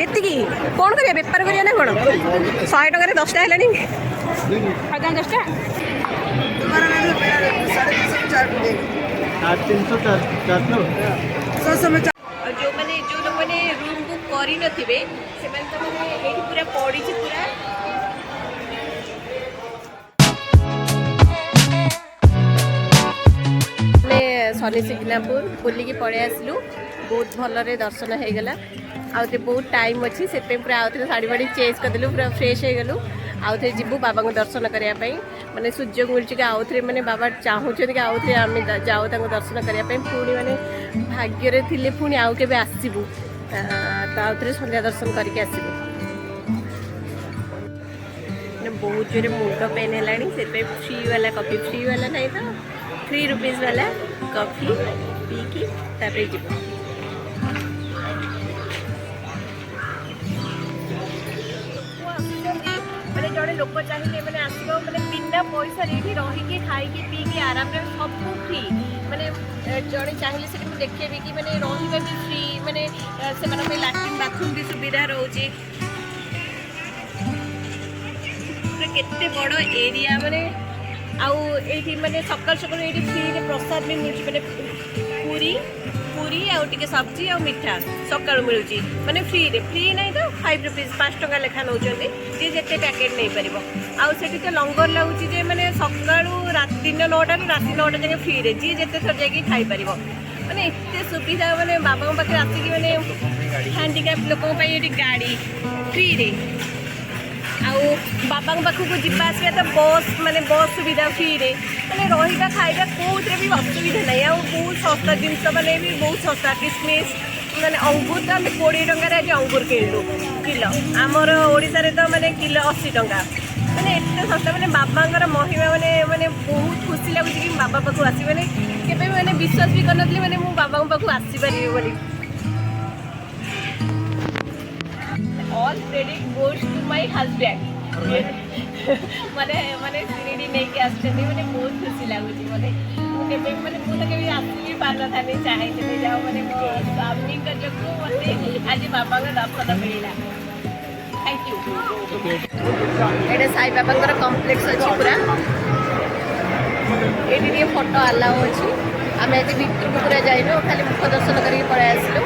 ଏତିକି କ'ଣ କରିବା ବେପାର କରିବା ନା କ'ଣ 100 ଟଙ୍କାରେ 10ଟା ହେଲାଣି ହଜାର 10ଟା ଯେଉଁମାନେ ଯେଉଁ ଲୋକମାନେ ରୁମ୍ ବୁକ୍ କରିନଥିବେ ସେମାନେ ତ ମାନେ ଏଇଠି ପୁରା ପଡ଼ିଛି ପୁରା शनि सिग्नापुर बुलिकी पलि आसलु बहुत भलरे दर्शन हो गला आउे बहुत टाइम अच्छी से पूरा आउ थे शाढ़ी बाड़ी चेंज करदेलु पूरा फ्रेश हो गलु आउ थे जीवु बाबा को दर्शन करने माने सुजोग मिलूँ कि आउ थे माने बाबा चाहूँ कि आउ थे आम जाऊ दर्शन करने पुणी माने भाग्य थे पुणी आउ के आसबू तो आउ थे संध्या दर्शन करके आसबू बहुत जोरे मुंड पेन है फ्री वाला कॉफी फ्री वाला नहीं तो 3 रुपीज वाला कॉफी पी की तापर जी मैंने जड़े लोक चाहिए मैंने आसो मैंने बिना पैसा रही खाई पीकी आराम सब फ्री मैंने जड़े चाहिए से देखेबी कि मैंने रहा भी फ्री मैंने से लैट्रिन बाथरूम भी सुविधा रोचे केते बड़ एरिया माने आउ एठी माने सकाल सकाल एठी फ्री रे प्रसाद भी मिलुची माने पूरी पूरी आउ टिके सब्जी आउ मिठा सकाल मिलुची माने फ्री नहीं तो 5 रुपीज 5 टका लेखा नौचंदी जे जेते पैकेट नहीं परिबो आउ सेठी तो लंगर लागुची जे माने सकाळू रात दिन 9टा रु रात 9टा जगे फ्री रे जे जेते थर जाके खाई परिबो माने एते सुविधा माने बाबा पाखे आसी कि माने हैंडीकैप लोक पई एठी गाड़ी फ्री रे आउ बाबा पाखक जावा आसा तो बस माने बस सुविधा फ्री रे माने रहा खाଇବା कौन भी असुविधा नहीं आउ बहुत सस्ता जिनस मैंने भी बहुत सस्ता किसमिश माने अंगूर तो आम 20 टकर आज अंगूर किणु किलो आमर ओडिशा रे तो माने किलो 80 टका माने एते सस्ता माने बाबांकर महिमा माने माने बहुत खुशी लगुच कि बाबा पाखक आसी माने केबे माने विश्वास भी करनथली माने मु बाबा पाखक आसी पारिबे बोली all credit goes to my husband माने माने सीढ़ी नहीं के आछथि माने बहुत खुशी लागुची माने केबे माने मुझे केबे आसी पारना थानी चाहे चले जाओ माने मो स्वामी का जगो मते आज बाबा का दर्शन मिलला थैंक यू एडे साई बाबा का कॉम्प्लेक्स अछि पूरा एडी रे फोटो अलाउ अछि आमे आज भीतर पूरा जाइनो खाली मुख दर्शन करके पळे आसलो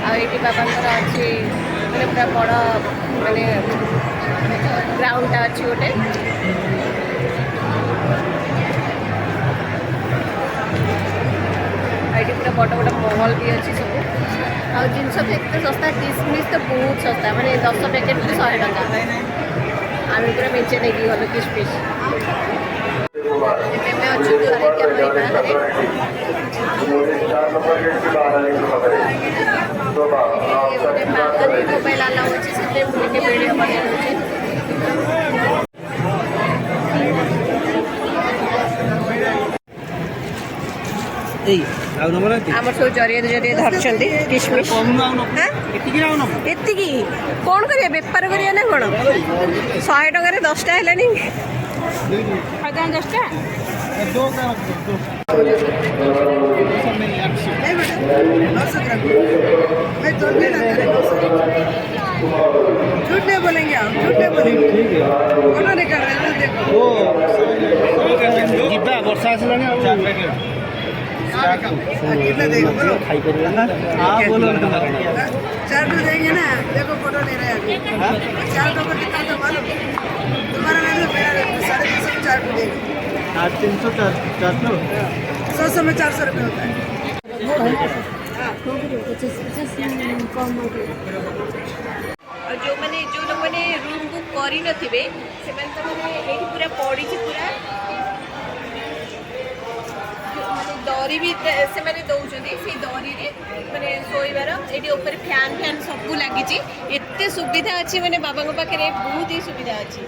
आ एडी बाबा का अछि माने पूरा बड़ माने ग्राउंड अच्छी गोटे ये पूरा बड़ बड़ महल भी अच्छी सब आ जिन एत सस्ता किसमिश तो बहुत सस्ता माने 10 पैकेट 100 टका आम पूरा मेचे नहीं गल किसमिश अच्छे मोबाइल अलाउ अच्छे से वीडियो बना आम सब जरिए जरिए धरछंती किसमिश एतिकी कौन करिया बेपार करिया ना कौन 100 टकर 10टा हेलानी हजार 10टा झूठ नहीं बोलेंगे आप झूठ नहीं बोलेंगे ठीक है फोटो नहीं कर रहे हैं देखो ओ जिब्बा वर्षा आसलानी कितना देगा बोलो खाई करेगा ना हां बोलो ना 4 तो देंगे ना देखो फोटो ले रहे हैं अभी 4 तो कितना तो मालूम तुम्हारा नहीं तो मेरा 350 4 तो देंगे 300 400 100 में 400 रुपये होता है जो मैंने जो लोग मैंने रूम बुक करी नथिबे से माने तो माने एठी पूरा पड़ी छी पूरा माने दरी भी से माने दउचंदी से दरी रे माने सोइबार एठी ऊपर फैन फैन सब लागि छी एते सुविधा अछि माने बाबा को पाखरे बहुत ही सुविधा अछि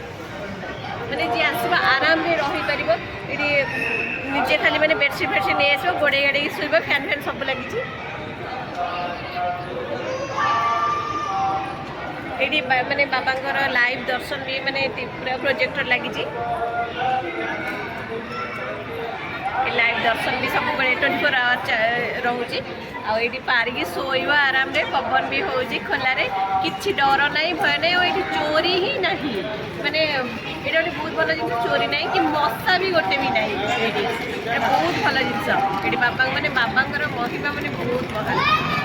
माने जे आसबा आराम रे रही परिबो एठी निजे खाली माने बेडशीट फेडशीट नहीं आसो गोड़े गाड़ी सोइबा फैन फैन सब लागि छी एडी माने बाबांकर लाइव दर्शन भी माने पूरा प्रोजेक्टर लगी लाइव दर्शन भी सब 24 आवर रोचे आईटी पारिकी शोइब आराम रे पवन भी होची खोलारे किछि डर नहीं भय नहीं और ये चोरी ही नहीं माने ये बहुत भल जिन चोरी नहीं कि मशा भी गोटे भी नहीं ये बहुत भल जिन ये बाबा माने बाबा महिमा माने बहुत महान।